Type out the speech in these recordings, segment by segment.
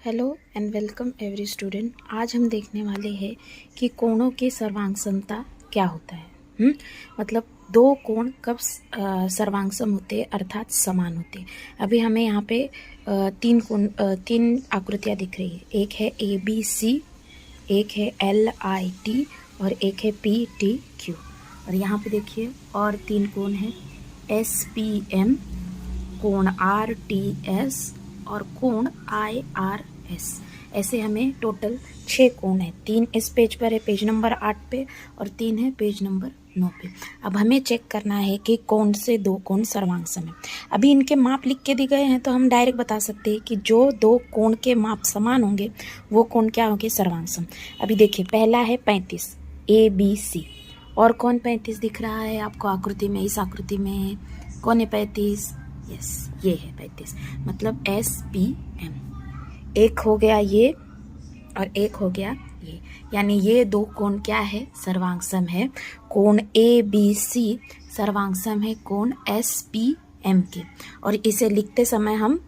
Hello and welcome every student. आज हम देखने वाले हैं कि कोणों की सर्वांग समता क्या होता है। मतलब दो कोण कब सर्वांग सम होते हैं अर्थात समान होते हैं। अभी हमें यहाँ पे तीन आकृतियाँ दिख रही है। एक है ABC, एक है LIT और एक है PTQ। और यहाँ पे देखिए और तीन कोण हैं SPM, कोण RTS और कोण IRS। ऐसे हमें टोटल 6 कोण है। 3 इस पेज पर है, पेज नंबर 8 पे, और 3 है पेज नंबर 9 पे। अब हमें चेक करना है कि कौन से दो कोण सर्वांग सम है। अभी इनके माप लिख के दिए गए हैं तो हम डायरेक्ट बता सकते हैं कि जो दो कोण के माप समान होंगे वो कोण क्या होंगे, सर्वांग सम। अभी देखिए पहला है 35 ABC। और कौन 35 दिख रहा है आपको आकृति में? इस आकृति में कौन है 35? यस, ये है 35, मतलब SPM। एक हो गया ये और एक हो गया ये, यानी ये दो कोण क्या है, सर्वांग सम है। कोण ABC सर्वांग सम है कोण SPM के। और इसे लिखते समय हम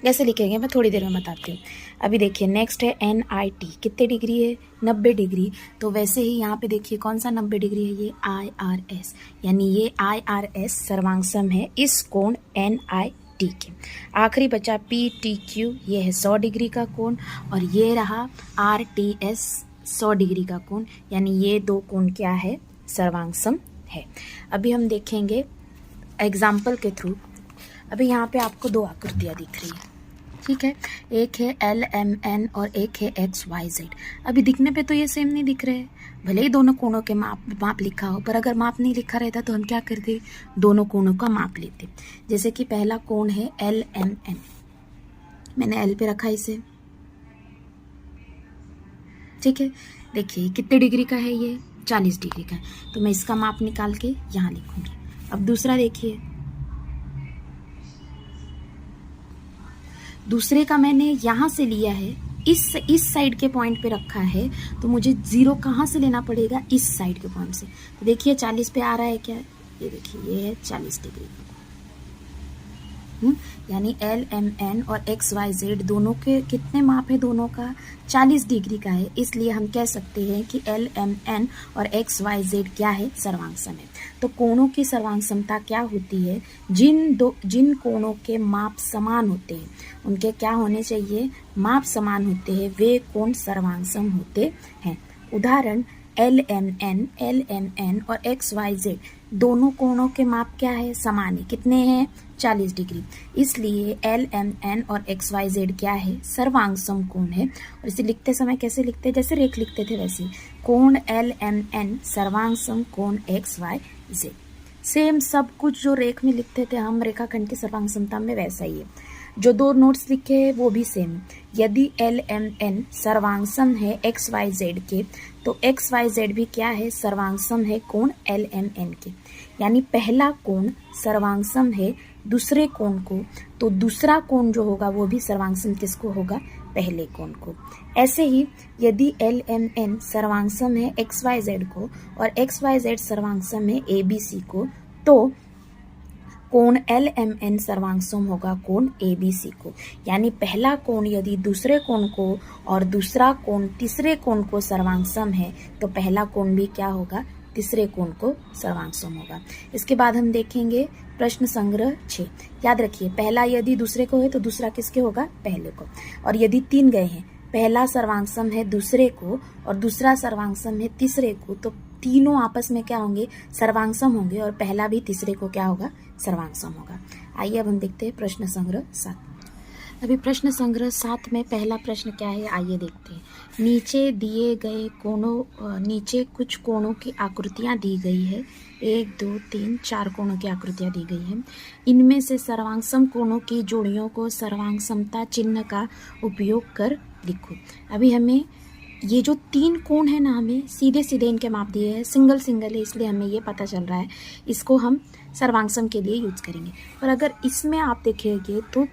कैसे लिखेंगे मैं थोड़ी देर में बताती हूँ। अभी देखिए नेक्स्ट है NIT, कितने डिग्री है? 90 डिग्री। तो वैसे ही यहाँ पे देखिए कौन सा 90 डिग्री है, ये IRS, यानी ये IRS सर्वांग सम है इस कोण NIT के। आखिरी बचा PTQ, ये है 100 डिग्री का कोण, और ये रहा RTS 100 डिग्री का कोण, यानी ये दो कोण क्या है, सर्वांग सम है। अभी हम देखेंगे एग्जाम्पल के थ्रू। अभी यहाँ पे आपको दो आकृतियाँ दिख रही है, ठीक है। एक है LMN और एक है XYZ। अभी दिखने पे तो ये सेम नहीं दिख रहे हैं, भले ही दोनों कोणों के माप लिखा हो, पर अगर माप नहीं लिखा रहता तो हम क्या करते, दोनों कोणों का माप लेते। जैसे कि पहला कोण है LMN, मैंने L पे रखा इसे, ठीक है। देखिए कितने डिग्री का है ये, 40 डिग्री का है, तो मैं इसका माप निकाल के यहाँ लिखूंगी। अब दूसरा देखिए, दूसरे का मैंने यहाँ से लिया है, इस साइड के पॉइंट पे रखा है, तो मुझे 0 कहाँ से लेना पड़ेगा, इस साइड के पॉइंट से। तो देखिए 40 पे आ रहा है क्या, ये देखिए ये है 40 डिग्री। यानी LMN और XYZ दोनों के कितने माप है, दोनों का 40 डिग्री का है। इसलिए हम कह सकते हैं कि LMN और XYZ क्या है, सर्वांग सम है। तो कोणों की सर्वांग समता क्या होती है, जिन कोणों के माप समान होते हैं, उनके क्या होने चाहिए, माप समान होते हैं, वे कोण सर्वांग सम होते हैं। उदाहरण LMN और XYZ दोनों कोणों के माप क्या है, समान है। कितने हैं, 40 डिग्री। इसलिए LMN और XYZ क्या है, सर्वांग सम कोण है। और इसे लिखते समय कैसे लिखते हैं, जैसे रेख लिखते थे वैसे, कोण LMN सर्वांग सम कोण XYZ। सेम सब कुछ जो रेख में लिखते थे हम रेखाखंड की सर्वांग समता में, वैसा ही है। जो दो नोट्स लिखे हैं वो भी सेम। यदि LMN सर्वांग सम है XYZ के, तो XYZ भी क्या है, सर्वांग सम है कोण LMN के। यानी पहला कोण सर्वांग सम है दूसरे कोण को, तो दूसरा कोण जो होगा वो भी सर्वांग सम किसको होगा, पहले कोण को। ऐसे ही यदि LMN सर्वांग सम है XYZ को और XYZ सर्वांग सम है ABC को, तो कोण LMN सर्वांग सम होगा कोण ABC को। यानी पहला कोण यदि दूसरे कोण को और दूसरा कोण तीसरे कोण को सर्वांग सम है, तो पहला कोण भी क्या होगा, तीसरे कोण को सर्वांग सम होगा। इसके बाद हम देखेंगे प्रश्न संग्रह 6। याद रखिए पहला यदि दूसरे को है तो दूसरा किसके होगा, पहले को। और यदि 3 गए हैं, पहला सर्वांग सम है दूसरे को और दूसरा सर्वांग सम है तीसरे को, तो तीनों आपस में क्या होंगे, सर्वांग सम होंगे, और पहला भी तीसरे को क्या होगा, सर्वांग सम होगा। आइए अब हम देखते हैं प्रश्न संग्रह 7। अभी प्रश्न संग्रह 7 में पहला प्रश्न क्या है, आइए देखते हैं। नीचे दिए गए कोणों, नीचे कुछ कोणों की आकृतियां दी गई है, 1 2 3 4 कोणों की आकृतियां दी गई हैं। इनमें से सर्वांग सम कोणों की जोड़ियों को सर्वांग समता चिन्ह का उपयोग कर लिखो। अभी हमें ये जो 3 कोण है ना, हमें सीधे सीधे इनके माप दिए हैं, सिंगल सिंगल है, इसलिए हमें ये पता चल रहा है, इसको हम सर्वांग सम के लिए यूज करेंगे। पर अगर इसमें आप देखेंगे तो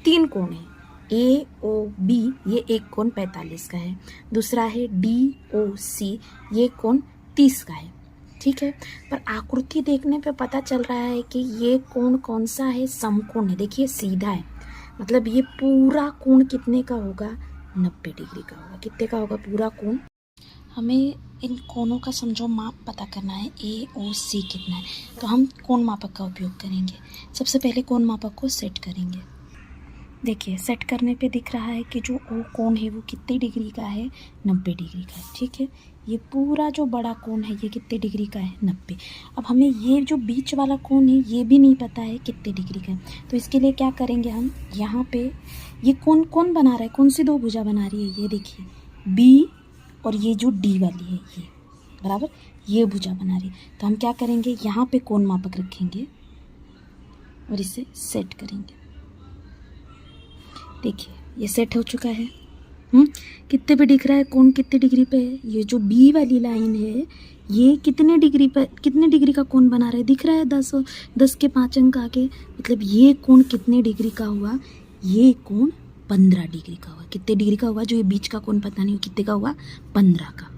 3 कोण है, AOB, ये एक कोण 45 का है, दूसरा है DOC, ये कोण 30 का है, ठीक है। पर आकृति देखने पे पता चल रहा है कि ये कोण कौन सा है, समकोण है। देखिए सीधा है, मतलब ये पूरा कोण कितने का होगा, 90 डिग्री का होगा। कितने का होगा पूरा कोण। हमें इन कोणों का समझो माप पता करना है, ए ओ सी कितना है, तो हम कोण मापक का उपयोग करेंगे। सबसे पहले कोण मापक को सेट करेंगे। देखिए सेट करने पे दिख रहा है कि जो ओ कोण है वो कितने डिग्री का है, 90 डिग्री का है। ठीक है, ये पूरा जो बड़ा कोण है ये कितने डिग्री का है, 90। अब हमें ये जो बीच वाला कोण है ये भी नहीं पता है कितने डिग्री का है, तो इसके लिए क्या करेंगे हम, यहाँ पे ये कोण कौन बना रहा है, कौन सी दो भुजा बना रही है, ये देखिए बी और ये जो डी वाली है ये बराबर ये भुजा बना रही है। तो हम क्या करेंगे, यहाँ पे कोण मापक रखेंगे और इसे सेट करेंगे। देखिए ये सेट हो चुका है। कितने पे दिख रहा है कोण, कितने डिग्री पे है, ये जो बी वाली लाइन है ये कितने डिग्री पर, कितने डिग्री का कोण बना रहा है, दिख रहा है 10 के 5 अंक आगे, मतलब ये कोण कितने डिग्री का हुआ, ये कोण 15 डिग्री का हुआ। कितने डिग्री का हुआ, जो ये बीच का कोण पता नहीं कितने का हुआ, 15 का।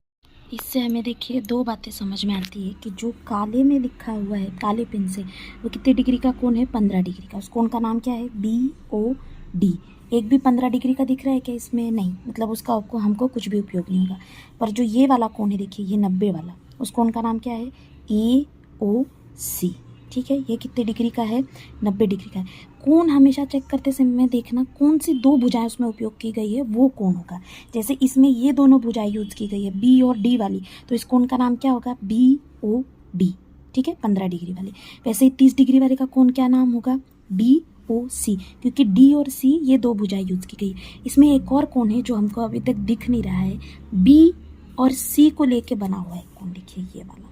इससे हमें देखिए दो बातें समझ में आती है कि जो काले में लिखा हुआ है काले पेन से वो कितने डिग्री का कोण है, 15 डिग्री का। उस कोण का नाम क्या है, BOD। एक भी 15 डिग्री का दिख रहा है क्या इसमें, नहीं, मतलब उसका आपको हमको कुछ भी उपयोग नहीं होगा। पर जो ये वाला कोण है देखिए ये 90 वाला, उस कोण का नाम क्या है, AOC। ठीक है, ये कितने डिग्री का है, 90 डिग्री का है। कोण हमेशा चेक करते समय देखना कौन सी दो भुजाएं उसमें उपयोग की गई है वो कोण होगा। जैसे इसमें ये दोनों भुजाएं यूज की गई है B और D वाली, तो इस कोण का नाम क्या होगा, BOD। ठीक है, 15 डिग्री वाले। वैसे ही 30 डिग्री वाले का कोण क्या नाम होगा, BOC, क्योंकि D और C ये दो भुजाएं यूज की गई। इसमें एक और कोण है जो हमको अभी तक दिख नहीं रहा है, B और C को लेके बना हुआ है कोण, देखिए ये वाला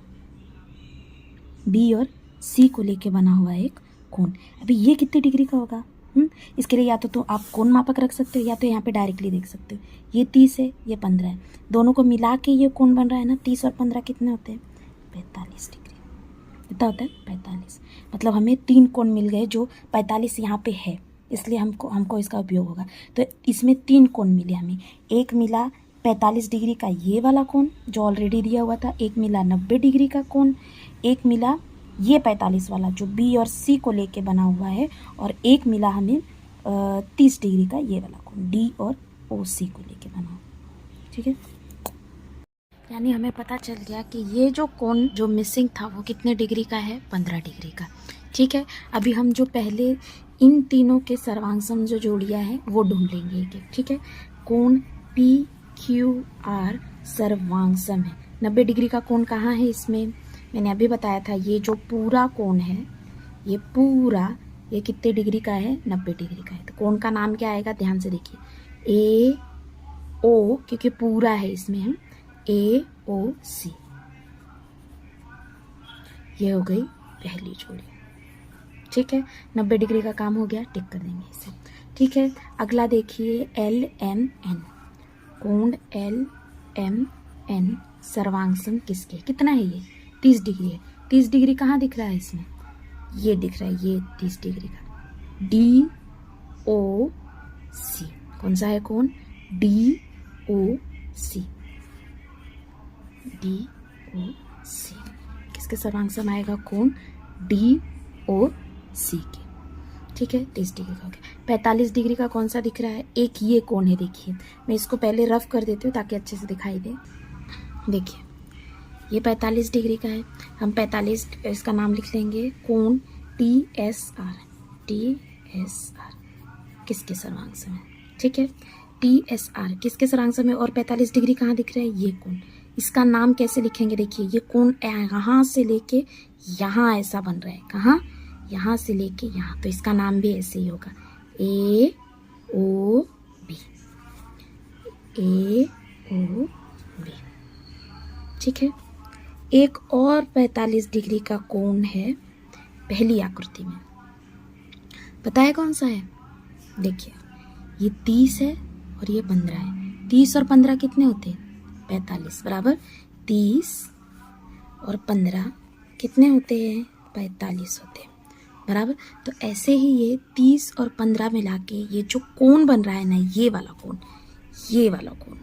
B और C को लेके बना हुआ है एक कोण। अभी ये कितने डिग्री का होगा, इसके लिए या तो आप कोण मापक रख सकते हो या तो यहाँ पे डायरेक्टली देख सकते हो। ये 30 है, ये 15 है, दोनों को मिला के ये कोण बन रहा है ना। 30 और 15 कितने होते हैं, 45 डिग्री। कितना होता है, 45। मतलब हमें 3 कोण मिल गए जो 45 यहाँ पे है, इसलिए हमको इसका उपयोग होगा। तो इसमें 3 कोण मिले हमें। एक मिला 45 डिग्री का ये वाला कोण जो ऑलरेडी दिया हुआ था, एक मिला 90 डिग्री का कोण, एक मिला ये 45 वाला जो B और C को लेके बना हुआ है, और एक मिला हमें 30 डिग्री का ये वाला कोण D और OC को लेके बना हुआ। ठीक है, यानी हमें पता चल गया कि ये जो कोण जो मिसिंग था वो कितने डिग्री का है, 15 डिग्री का। ठीक है, अभी हम जो पहले इन तीनों के सर्वांग सम जो जोड़ियाँ हैं वो ढूंढ लेंगे एक एक। ठीक है, कोण PQR सर्वांग सम है। 90 डिग्री का कोण कहाँ है इसमें, मैंने अभी बताया था, ये जो पूरा कोण है ये पूरा ये कितने डिग्री का है, 90 डिग्री का है। तो कोण का नाम क्या आएगा, ध्यान से देखिए, AO, क्योंकि पूरा है इसमें हम AOC। ये हो गई पहली जोड़ी। ठीक है, 90 डिग्री का काम हो गया, टिक कर देंगे इसे। ठीक है, अगला देखिए LMN। कोण LMN सर्वांग सम किसके, कितना है ये, 30 डिग्री है। 30 डिग्री कहाँ दिख रहा है इसमें, ये दिख रहा है, ये 30 डिग्री का DOC। कौन सा है कोण, DOC। किसके सर्वांग सम आएगा, कोण DOC के। ठीक है, 30 डिग्री का हो गया। 45 डिग्री का कौन सा दिख रहा है, एक ये कोण है, देखिए मैं इसको पहले रफ कर देती हूँ ताकि अच्छे से दिखाई दे। देखिए ये 45 डिग्री का है, हम 45 इसका नाम लिख लेंगे कोण TSR। किसके सर्वांग सम है, ठीक है, TSR किसके सर्वांग सम है। और 45 डिग्री कहाँ दिख रहा है, ये कोण, इसका नाम कैसे लिखेंगे, देखिए ये कोण यहाँ से लेके यहाँ ऐसा बन रहा है, कहाँ, यहाँ से लेके यहाँ, तो इसका नाम भी ऐसे ही होगा, AOB। ठीक है, एक और 45 डिग्री का कोण है पहली आकृति में, पता है कौन सा है, देखिए ये 30 है और ये 15 है। 30 और 15 कितने होते हैं, 45 बराबर 30 और 15 कितने होते हैं, 45 होते हैं बराबर। तो ऐसे ही ये 30 और 15 मिला के ये जो कोण बन रहा है ना, ये वाला कोण, ये वाला कोण,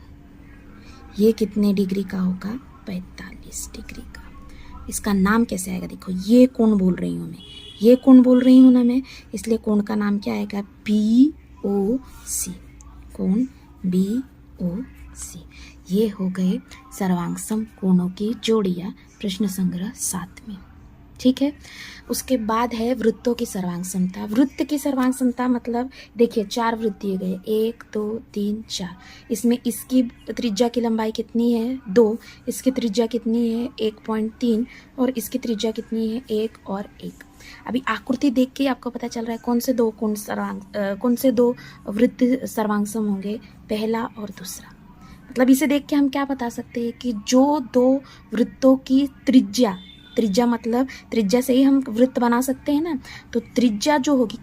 ये कितने डिग्री का होगा, 45 डिग्री का। इसका नाम कैसे आएगा, देखो ये कोण बोल रही हूँ मैं, ये कोण बोल रही हूँ ना मैं, इसलिए कोण का नाम क्या आएगा, POC। BOC, कोण BOC। ये हो गए सर्वांग कोणों की जोड़ियाँ प्रश्न संग्रह 7 में। ठीक है, उसके बाद है वृत्तों की सर्वांग समता। वृत्त की सर्वांग समता मतलब देखिए 4 वृत्त दिए गए, 1 2 3 4। इसमें इसकी त्रिज्या की लंबाई कितनी है 2, इसकी त्रिज्या कितनी है 1.3 और इसकी त्रिज्या कितनी है 1 और 1। अभी आकृति देख के आपको पता चल रहा है कौन से दो वृत्त सर्वांगसम होंगे, पहला और दूसरा। मतलब इसे देख के हम क्या बता सकते हैं कि जो 2 वृत्तों की त्रिज्या मतलब त्रिज्या से ही हम वृत्त बना सकते हैं ना, तो त्रिज्या जो होगी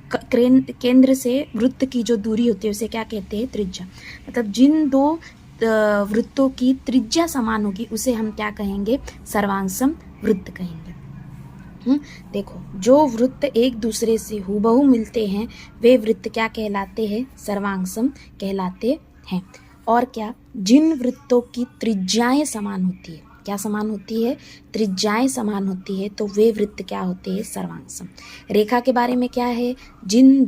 केंद्र से वृत्त की जो दूरी होती है उसे क्या कहते हैं त्रिज्या। मतलब जिन 2 वृत्तों की त्रिज्या समान होगी उसे हम क्या कहेंगे सर्वांगसम वृत्त कहेंगे। देखो जो वृत्त एक दूसरे से हूबहू मिलते हैं वे वृत्त क्या कहलाते हैं सर्वांगसम कहलाते हैं। और क्या, जिन वृत्तों की त्रिज्याएं समान होती है, क्या समान होती है त्रिज्याएं समान होती है, तो वे वृत्त क्या होते हैं सर्वांगसम। रेखा के बारे में क्या है, जिन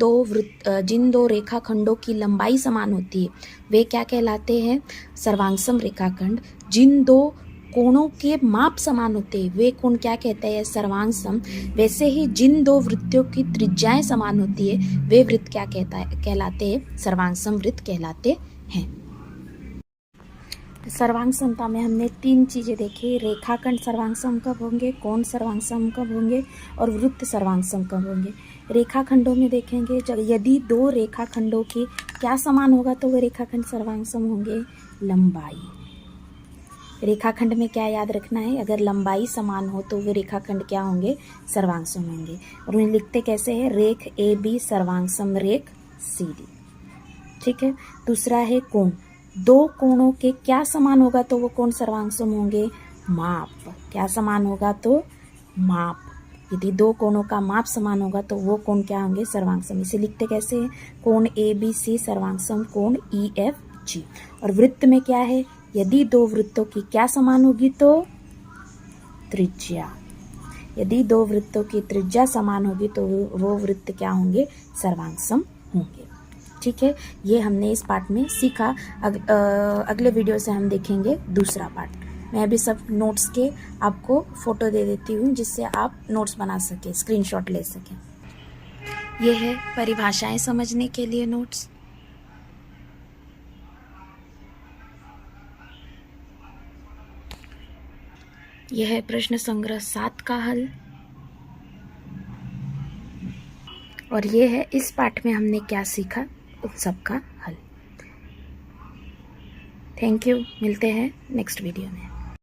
दो रेखाखंडों की लंबाई समान होती है वे क्या कहलाते हैं सर्वांगसम रेखाखंड। जिन 2 कोणों के माप समान होते हैं वे कोण क्या कहते हैं सर्वांगसम। वैसे ही जिन 2 वृत्तों की त्रिज्याएं समान होती है वे वृत्त क्या कहलाते हैं सर्वांगसम वृत्त कहलाते हैं। सर्वांग समता में हमने 3 चीज़ें देखी, रेखाखंड सर्वांगसम कब होंगे, कोण सर्वांगसम कब होंगे और वृत्त सर्वांगसम कब होंगे। रेखाखंडों में देखेंगे यदि 2 रेखाखंडों की क्या समान होगा तो वे रेखाखंड सर्वांगसम होंगे, लंबाई। रेखाखंड में क्या याद रखना है, अगर लंबाई समान हो तो वे रेखाखंड क्या होंगे सर्वांगसम होंगे। और उन्हें लिखते कैसे हैं, रेख AB सर्वांगसम रेख CD। ठीक है, दूसरा है कोण, 2 कोणों के क्या समान होगा तो वो कोण सर्वांगसम होंगे, माप। क्या समान होगा तो माप। यदि 2 कोणों का माप समान होगा तो वो कोण क्या होंगे सर्वांगसम। इसे लिखते कैसे हैं, कोण ABC सर्वांगसम कोण EFG। और वृत्त में क्या है, यदि 2 वृत्तों की क्या समान होगी तो त्रिज्या। यदि 2 वृत्तों की त्रिज्या समान होगी तो वो वृत्त क्या होंगे सर्वांगसम होंगे। ठीक है, ये हमने इस पार्ट में सीखा। अगले वीडियो से हम देखेंगे दूसरा पार्ट। मैं अभी सब नोट्स के आपको फ़ोटो दे देती हूँ जिससे आप नोट्स बना सकें, स्क्रीनशॉट ले सकें। ये है परिभाषाएं समझने के लिए नोट्स। यह है प्रश्न संग्रह 7 का हल। और ये है इस पार्ट में हमने क्या सीखा उन सब का हल। थैंक यू, मिलते हैं नेक्स्ट वीडियो में।